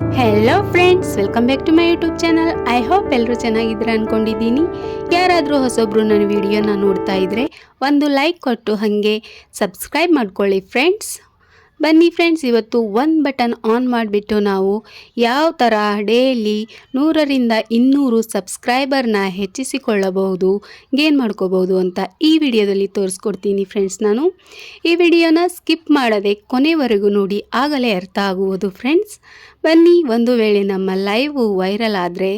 Hello friends, welcome back to my YouTube channel. I hope ಎಲ್ಲರೂ ಚೆನ್ನಾಗಿದ್ದೀರಾ ಅಂದ್ಕೊಂಡಿದ್ದೀನಿ. ಯಾರಾದರೂ ಹೊಸೊಬ್ಬರು ನನ್ನ ವಿಡಿಯೋನ ನೋಡ್ತಾ ಇದ್ದರೆ ಒಂದು ಲೈಕ್ ಕೊಟ್ಟು ಹಾಗೆ ಸಬ್ಸ್ಕ್ರೈಬ್ ಮಾಡ್ಕೊಳ್ಳಿ ಫ್ರೆಂಡ್ಸ್. ಬನ್ನಿ ಫ್ರೆಂಡ್ಸ್, ಇವತ್ತು ಒಂದು ಬಟನ್ ಆನ್ ಮಾಡಿಬಿಟ್ಟು ನಾವು ಯಾವ ಥರ ಡೈಲಿ 100ರಿಂದ 200 ಸಬ್ಸ್ಕ್ರೈಬರ್ನ ಹೆಚ್ಚಿಸಿಕೊಳ್ಳಬಹುದು, ಗೇನ್ ಮಾಡ್ಕೋಬಹುದು ಅಂತ ಈ ವಿಡಿಯೋದಲ್ಲಿ ತೋರಿಸ್ಕೊಡ್ತೀನಿ ಫ್ರೆಂಡ್ಸ್. ನಾನು ಈ ವಿಡಿಯೋನ ಸ್ಕಿಪ್ ಮಾಡದೆ ಕೊನೆವರೆಗೂ ನೋಡಿ, ಆಗಲೇ ಅರ್ಥ ಆಗುವುದು ಫ್ರೆಂಡ್ಸ್. ಬನ್ನಿ, ಒಂದು ವೇಳೆ ನಮ್ಮ ಲೈವ್ ವೈರಲ್ ಆದರೆ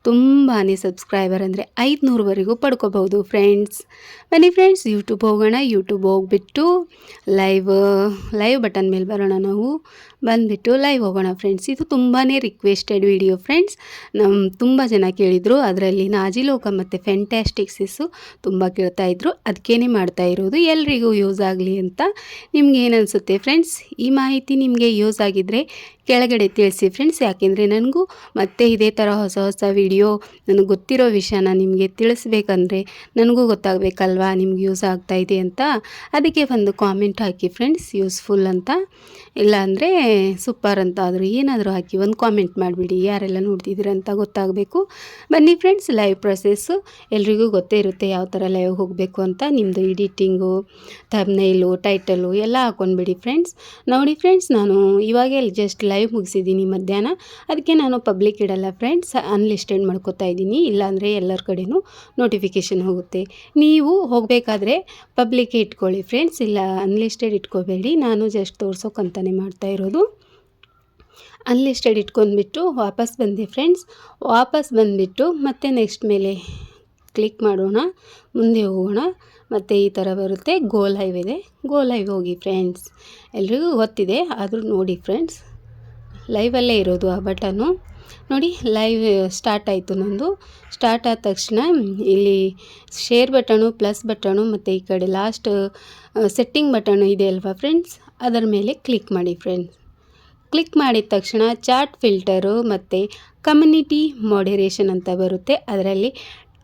ತುಂಬಾ ಸಬ್ಸ್ಕ್ರೈಬರ್ ಅಂದರೆ 500ವರೆಗೂ ಪಡ್ಕೋಬಹುದು ಫ್ರೆಂಡ್ಸ್. ಬನ್ನಿ ಫ್ರೆಂಡ್ಸ್, ಯೂಟ್ಯೂಬ್ ಹೋಗೋಣ. ಯೂಟ್ಯೂಬ್ ಹೋಗ್ಬಿಟ್ಟು ಲೈವ್ ಬಟನ್ ಮೇಲೆ ಬರೋಣ. ನಾವು ಬಂದುಬಿಟ್ಟು ಲೈವ್ ಹೋಗೋಣ ಫ್ರೆಂಡ್ಸ್. ಇದು ತುಂಬಾ ರಿಕ್ವೆಸ್ಟೆಡ್ ವಿಡಿಯೋ ಫ್ರೆಂಡ್ಸ್. ತುಂಬ ಜನ ಕೇಳಿದರು. ಅದರಲ್ಲಿ ನಾಜಿಲೋಕ ಮತ್ತು ಫೆಂಟ್ಯಾಸ್ಟಿಕ್ಸಿಸ್ಸು ತುಂಬ ಕೇಳ್ತಾಯಿದ್ರು. ಅದಕ್ಕೇನೆ ಮಾಡ್ತಾ ಇರೋದು, ಎಲ್ರಿಗೂ ಯೂಸ್ ಆಗಲಿ ಅಂತ. ನಿಮ್ಗೆ ಏನು ಅನಿಸುತ್ತೆ ಫ್ರೆಂಡ್ಸ್? ಈ ಮಾಹಿತಿ ನಿಮಗೆ ಯೂಸ್ ಆಗಿದ್ದರೆ ಕೆಳಗಡೆ ತಿಳಿಸಿ ಫ್ರೆಂಡ್ಸ್. ಯಾಕೆಂದರೆ ನನಗೂ ಮತ್ತೆ ಇದೇ ಥರ ಹೊಸ ಹೊಸ ವಿಡಿಯೋ ನನಗೆ ಗೊತ್ತಿರೋ ವಿಷಯನ ನಿಮಗೆ ತಿಳಿಸ್ಬೇಕಂದ್ರೆ ನನಗೂ ಗೊತ್ತಾಗಬೇಕಲ್ವಾ ನಿಮ್ಗೆ ಯೂಸ್ ಆಗ್ತಾಯಿದೆ ಅಂತ. ಅದಕ್ಕೆ ಒಂದು ಕಾಮೆಂಟ್ ಹಾಕಿ ಫ್ರೆಂಡ್ಸ್, ಯೂಸ್ಫುಲ್ ಅಂತ, ಇಲ್ಲ ಅಂದರೆ ಸೂಪರ್ ಅಂತ ಆದರೂ ಏನಾದರೂ ಹಾಕಿ ಒಂದು ಕಾಮೆಂಟ್ ಮಾಡಿಬಿಡಿ, ಯಾರೆಲ್ಲ ನೋಡ್ತಿದ್ದೀರಂತ ಗೊತ್ತಾಗಬೇಕು. ಬನ್ನಿ ಫ್ರೆಂಡ್ಸ್, ಲೈವ್ ಪ್ರೊಸೆಸ್ಸು ಎಲ್ರಿಗೂ ಗೊತ್ತೇ ಇರುತ್ತೆ ಯಾವ ಥರ ಲೈವ್ ಹೋಗಬೇಕು ಅಂತ. ನಿಮ್ಮದು ಎಡಿಟಿಂಗು, ಥಂಬ್ನೈಲು, ಟೈಟಲು ಎಲ್ಲ ಹಾಕ್ಕೊಂಡ್ಬಿಡಿ ಫ್ರೆಂಡ್ಸ್. ನೋಡಿ ಫ್ರೆಂಡ್ಸ್, ನಾನು ಇವಾಗೇ ಜಸ್ಟ್ ಲೈವ್ ಮುಗಿಸಿದ್ದೀನಿ ಮಧ್ಯಾಹ್ನ. ಅದಕ್ಕೆ ನಾನು ಪಬ್ಲಿಕ್ ಇಡಲ್ಲ ಫ್ರೆಂಡ್ಸ್, ಅನ್ಲಿಸ್ಟೆಡ್ ಮಾಡ್ಕೋತಾ ಇದ್ದೀನಿ. ಇಲ್ಲಾಂದರೆ ಎಲ್ಲರ ಕಡೆಯೂ ನೋಟಿಫಿಕೇಷನ್ ಹೋಗುತ್ತೆ. ನೀವು ಹೋಗಬೇಕಾದ್ರೆ ಪಬ್ಲಿಕ್ ಇಟ್ಕೊಳ್ಳಿ ಫ್ರೆಂಡ್ಸ್, ಇಲ್ಲ ಅನ್ಲಿಸ್ಟೆಡ್ ಇಟ್ಕೋಬೇಡಿ. ನಾನು ಜಸ್ಟ್ ತೋರ್ಸೋಕ್ಕಂತಲೇ ಮಾಡ್ತಾ ಇರೋದು. ಅನ್ಲಿಸ್ಟೆಡ್ ಇಟ್ಕೊಂಡ್ಬಿಟ್ಟು ವಾಪಸ್ ಬಂದೆ ಫ್ರೆಂಡ್ಸ್. ವಾಪಸ್ ಬಂದುಬಿಟ್ಟು ಮತ್ತೆ ನೆಕ್ಸ್ಟ್ ಮೇಲೆ ಕ್ಲಿಕ್ ಮಾಡೋಣ, ಮುಂದೆ ಹೋಗೋಣ. ಮತ್ತು ಈ ಥರ ಬರುತ್ತೆ, ಗೋ ಲೈವ್ ಇದೆ. ಗೋ ಲೈವ್ ಹೋಗಿ ಫ್ರೆಂಡ್ಸ್. ಎಲ್ರಿಗೂ ಗೊತ್ತಿದೆ, ಆದರೂ ನೋಡಿ ಫ್ರೆಂಡ್ಸ್, ಲೈವಲ್ಲೇ ಇರೋದು ಆ ಬಟನು. ನೋಡಿ, ಲೈವ್ ಸ್ಟಾರ್ಟ್ ಆಯಿತು ನಂದು. ಸ್ಟಾರ್ಟ್ ಆದ ತಕ್ಷಣ ಇಲ್ಲಿ ಶೇರ್ ಬಟನು, ಪ್ಲಸ್ ಬಟನು ಮತ್ತು ಈ ಕಡೆ ಲಾಸ್ಟ್ ಸೆಟ್ಟಿಂಗ್ ಬಟನು ಇದೆ ಅಲ್ವಾ ಫ್ರೆಂಡ್ಸ್, ಅದರ ಮೇಲೆ ಕ್ಲಿಕ್ ಮಾಡಿ ಫ್ರೆಂಡ್ಸ್. ಕ್ಲಿಕ್ ಮಾಡಿದ ತಕ್ಷಣ ಚಾಟ್ ಫಿಲ್ಟರು ಮತ್ತು ಕಮ್ಯುನಿಟಿ ಮಾಡರೇಷನ್ ಅಂತ ಬರುತ್ತೆ. ಅದರಲ್ಲಿ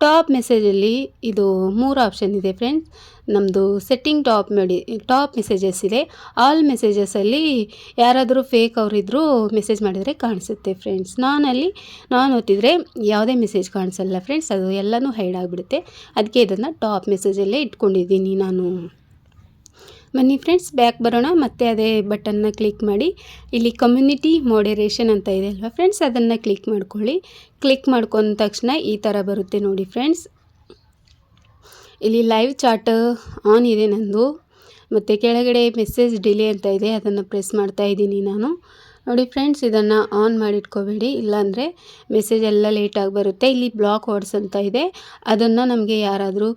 ಟಾಪ್ ಮೆಸೇಜಲ್ಲಿ ಇದು 3 ಆಪ್ಷನ್ ಇದೆ ಫ್ರೆಂಡ್ಸ್. ನಮ್ಮದು ಸೆಟ್ಟಿಂಗ್ ಟಾಪ್ ಮೆಸೇಜಸ್ ಇದೆ. ಆಲ್ ಮೆಸೇಜಸಲ್ಲಿ ಯಾರಾದರೂ ಫೇಕ್ ಅವರಿದ್ದರೂ ಮೆಸೇಜ್ ಮಾಡಿದರೆ ಕಾಣಿಸುತ್ತೆ ಫ್ರೆಂಡ್ಸ್. ನಾನು ಓದ್ತಿದ್ರೆ ಯಾವುದೇ ಮೆಸೇಜ್ ಕಾಣಿಸಲ್ಲ ಫ್ರೆಂಡ್ಸ್, ಅದು ಎಲ್ಲನೂ ಹೈಡ್ ಆಗಿಬಿಡುತ್ತೆ. ಅದಕ್ಕೆ ಇದನ್ನು ಟಾಪ್ ಮೆಸೇಜಲ್ಲೇ ಇಟ್ಕೊಂಡಿದ್ದೀನಿ ನಾನು. ಬನ್ನಿ ಫ್ರೆಂಡ್ಸ್, ಬ್ಯಾಕ್ ಬರೋಣ. ಮತ್ತೆ ಅದೇ ಬಟನ್ನ ಕ್ಲಿಕ್ ಮಾಡಿ, ಇಲ್ಲಿ ಕಮ್ಯುನಿಟಿ ಮಾಡರೇಷನ್ ಅಂತ ಇದೆ ಅಲ್ವಾ ಫ್ರೆಂಡ್ಸ್, ಅದನ್ನು ಕ್ಲಿಕ್ ಮಾಡ್ಕೊಳ್ಳಿ. ಕ್ಲಿಕ್ ಮಾಡ್ಕೊಂಡ ತಕ್ಷಣ ಈ ಥರ ಬರುತ್ತೆ ನೋಡಿ ಫ್ರೆಂಡ್ಸ್. ಇಲ್ಲಿ ಲೈವ್ ಚಾಟ್ ಆನ್ ಇದೆ ನಂದು, ಮತ್ತು ಕೆಳಗಡೆ ಮೆಸೇಜ್ ಡಿಲೇ ಅಂತ ಇದೆ, ಅದನ್ನು ಪ್ರೆಸ್ ಮಾಡ್ತಾ ಇದ್ದೀನಿ ನಾನು. ನೋಡಿ ಫ್ರೆಂಡ್ಸ್, ಇದನ್ನು ಆನ್ ಮಾಡಿಟ್ಕೋಬೇಡಿ, ಇಲ್ಲಾಂದರೆ ಮೆಸೇಜ್ ಎಲ್ಲ ಲೇಟಾಗಿ ಬರುತ್ತೆ. ಇಲ್ಲಿ ಬ್ಲಾಕ್ ವರ್ಡ್ಸ್ ಅಂತ ಇದೆ, ಅದನ್ನು ನಮಗೆ ಯಾರಾದರೂ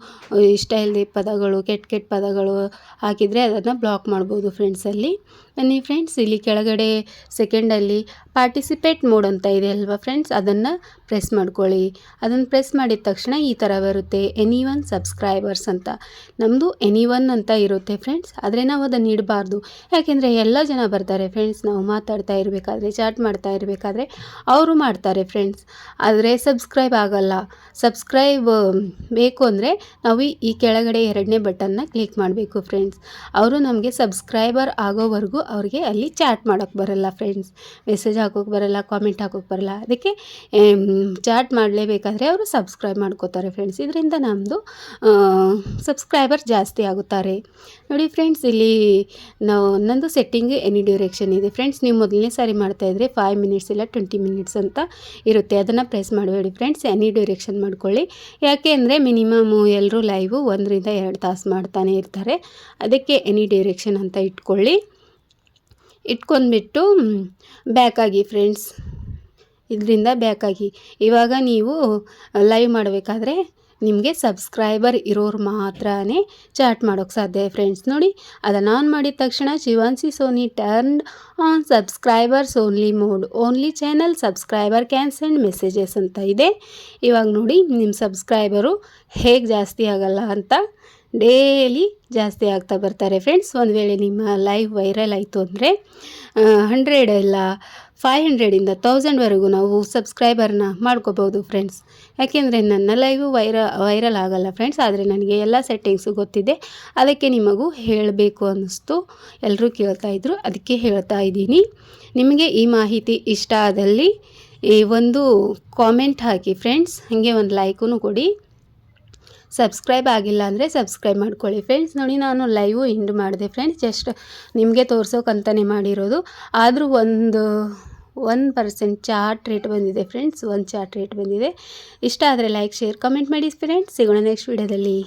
ಇಷ್ಟ ಇಲ್ಲದೆ ಪದಗಳು, ಕೆಟ್ಟ ಪದಗಳು ಹಾಕಿದರೆ ಅದನ್ನು ಬ್ಲಾಕ್ ಮಾಡ್ಬೋದು ಫ್ರೆಂಡ್ಸಲ್ಲಿ. ಬನ್ನಿ ಫ್ರೆಂಡ್ಸ್, ಇಲ್ಲಿ ಕೆಳಗಡೆ ಸೆಕೆಂಡಲ್ಲಿ ಪಾರ್ಟಿಸಿಪೇಟ್ ಮೋಡ್ ಅಂತ ಇದೆ ಅಲ್ವಾ ಫ್ರೆಂಡ್ಸ್, ಅದನ್ನು ಪ್ರೆಸ್ ಮಾಡ್ಕೊಳ್ಳಿ. ಅದನ್ನು ಪ್ರೆಸ್ ಮಾಡಿದ ತಕ್ಷಣ ಈ ಥರ ಬರುತ್ತೆ, ಎನಿವನ್ ಸಬ್ಸ್ಕ್ರೈಬರ್ಸ್ ಅಂತ. ನಮ್ಮದು ಎನಿವನ್ ಅಂತ ಇರುತ್ತೆ ಫ್ರೆಂಡ್ಸ್, ಆದರೆ ನಾವು ಅದನ್ನು ಇಡಬಾರ್ದು. ಯಾಕೆಂದರೆ ಎಲ್ಲ ಜನ ಬರ್ತಾರೆ ಫ್ರೆಂಡ್ಸ್, ನಾವು ಮಾತಾಡ್ತಾ ಇರಬೇಕಾದ್ರೆ, ಚಾಟ್ ಮಾಡ್ತಾ ಇರಬೇಕಾದ್ರೆ ಅವರು ಮಾಡ್ತಾರೆ ಫ್ರೆಂಡ್ಸ್, ಆದರೆ ಸಬ್ಸ್ಕ್ರೈಬ್ ಆಗಲ್ಲ. ಸಬ್ಸ್ಕ್ರೈಬ್ ಬೇಕು ಅಂದರೆ ನಾವು ಈ ಕೆಳಗಡೆ 2ನೇ ಬಟನ್ನ ಕ್ಲಿಕ್ ಮಾಡಬೇಕು ಫ್ರೆಂಡ್ಸ್. ಅವರು ನಮಗೆ ಸಬ್ಸ್ಕ್ರೈಬರ್ ಆಗೋವರೆಗೂ ಅವ್ರಿಗೆ ಅಲ್ಲಿ ಚಾಟ್ ಮಾಡೋಕ್ಕೆ ಬರಲ್ಲ ಫ್ರೆಂಡ್ಸ್, ಮೆಸೇಜ್ ಹಾಕೋಕ್ಕೆ ಬರಲ್ಲ, ಕಾಮೆಂಟ್ ಹಾಕೋಕ್ಕೆ ಬರಲ್ಲ. ಅದಕ್ಕೆ ಚಾಟ್ ಮಾಡಲೇಬೇಕಾದ್ರೆ ಅವರು ಸಬ್ಸ್ಕ್ರೈಬ್ ಮಾಡ್ಕೋತಾರೆ ಫ್ರೆಂಡ್ಸ್. ಇದರಿಂದ ನಮ್ಮದು ಸಬ್ಸ್ಕ್ರೈಬರ್ ಜಾಸ್ತಿ ಆಗುತ್ತಾರೆ. ನೋಡಿ ಫ್ರೆಂಡ್ಸ್, ಇಲ್ಲಿ ನಂದು ಸೆಟ್ಟಿಂಗ್ ಎನಿ ಡ್ಯೂರೇಷನ್ ಇದೆ ಫ್ರೆಂಡ್ಸ್. ನೀವು ಮೊದಲನೇ ಸಾರಿ ಮಾಡ್ತಾಯಿದ್ರೆ 5 ಮಿನಿಟ್ಸ್ ಇಲ್ಲ 20 ಮಿನಿಟ್ಸ್ ಅಂತ ಇರುತ್ತೆ, ಅದನ್ನು ಪ್ರೆಸ್ ಮಾಡಬೇಡಿ ಫ್ರೆಂಡ್ಸ್. ಎನಿ ಡ್ಯೂರೇಷನ್ ಮಾಡ್ಕೊಳ್ಳಿ. ಯಾಕೆ ಅಂದರೆ ಮಿನಿಮಮ್ ಎಲ್ಲರೂ ಲೈವು 1 ರಿಂದ 2 ತಾಸು ಮಾಡ್ತಾನೆ ಇರ್ತಾರೆ. ಅದಕ್ಕೆ ಎನಿ ಡ್ಯೂರೇಷನ್ ಅಂತ ಇಟ್ಕೊಂಡ್ಬಿಟ್ಟು ಬ್ಯಾಕಾಗಿ ಫ್ರೆಂಡ್ಸ್. ಇದರಿಂದ ಬ್ಯಾಕಾಗಿ. ಇವಾಗ ನೀವು ಲೈವ್ ಮಾಡಬೇಕಾದ್ರೆ ನಿಮಗೆ ಸಬ್ಸ್ಕ್ರೈಬರ್ ಇರೋರು ಮಾತ್ರನೇ ಚಾಟ್ ಮಾಡೋಕ್ಕೆ ಸಾಧ್ಯ ಫ್ರೆಂಡ್ಸ್. ನೋಡಿ, ಅದನ್ನು ಆನ್ ಮಾಡಿದ ತಕ್ಷಣ Shivanshi Soni turned on subscribers only mode, only channel subscriber can send messages ಅಂತ ಇದೆ. ಇವಾಗ ನೋಡಿ, ನಿಮ್ಮ ಸಬ್ಸ್ಕ್ರೈಬರು ಹೇಗೆ ಜಾಸ್ತಿ ಆಗಲ್ಲ ಅಂತ ಡೈಲಿ ಜಾಸ್ತಿ ಆಗ್ತಾ ಬರ್ತಾರೆ ಫ್ರೆಂಡ್ಸ್. ಒಂದು ವೇಳೆ ನಿಮ್ಮ ಲೈವ್ ವೈರಲ್ ಆಯಿತು ಅಂದರೆ 100 ಇಲ್ಲ 500ಇಂದ 1000ವರೆಗೂ ನಾವು ಸಬ್ಸ್ಕ್ರೈಬರ್ನ ಮಾಡ್ಕೋಬೋದು ಫ್ರೆಂಡ್ಸ್. ಯಾಕೆಂದರೆ ನನ್ನ ಲೈವು ವೈರಲ್ ಆಗಲ್ಲ ಫ್ರೆಂಡ್ಸ್, ಆದರೆ ನನಗೆ ಎಲ್ಲ ಸೆಟ್ಟಿಂಗ್ಸು ಗೊತ್ತಿದೆ. ಅದಕ್ಕೆ ನಿಮಗೂ ಹೇಳಬೇಕು ಅನ್ನಿಸ್ತು, ಎಲ್ಲರೂ ಕೇಳ್ತಾಯಿದ್ರು, ಅದಕ್ಕೆ ಹೇಳ್ತಾ ಇದ್ದೀನಿ. ನಿಮಗೆ ಈ ಮಾಹಿತಿ ಇಷ್ಟ ಆದಲ್ಲಿ ಈ ಒಂದು ಕಾಮೆಂಟ್ ಹಾಕಿ ಫ್ರೆಂಡ್ಸ್, ಹಾಗೆ ಒಂದು ಲೈಕೂ ಕೊಡಿ. ಸಬ್ಸ್ಕ್ರೈಬ್ ಆಗಿಲ್ಲ ಅಂದರೆ ಸಬ್ಸ್ಕ್ರೈಬ್ ಮಾಡ್ಕೊಳ್ಳಿ ಫ್ರೆಂಡ್ಸ್. ನೋಡಿ, ನಾನು ಲೈವು ಎಂಡ್ ಮಾಡಿದೆ ಫ್ರೆಂಡ್ಸ್, ಜಸ್ಟ್ ನಿಮಗೆ ತೋರ್ಸೋಕ್ಕಂತಲೇ ಮಾಡಿರೋದು. ಆದರೂ 1% ಚಾರ್ಟ್ ರೇಟ್ ಬಂದಿದೆ ಫ್ರೆಂಡ್ಸ್, 1 ಚಾರ್ಟ್ ರೇಟ್ ಬಂದಿದೆ. ಇಷ್ಟ ಆದರೆ ಲೈಕ್, ಶೇರ್, ಕಮೆಂಟ್ ಮಾಡಿ ಫ್ರೆಂಡ್ಸ್. ಸಿಗೋಣ ನೆಕ್ಸ್ಟ್ ವಿಡಿಯೋದಲ್ಲಿ.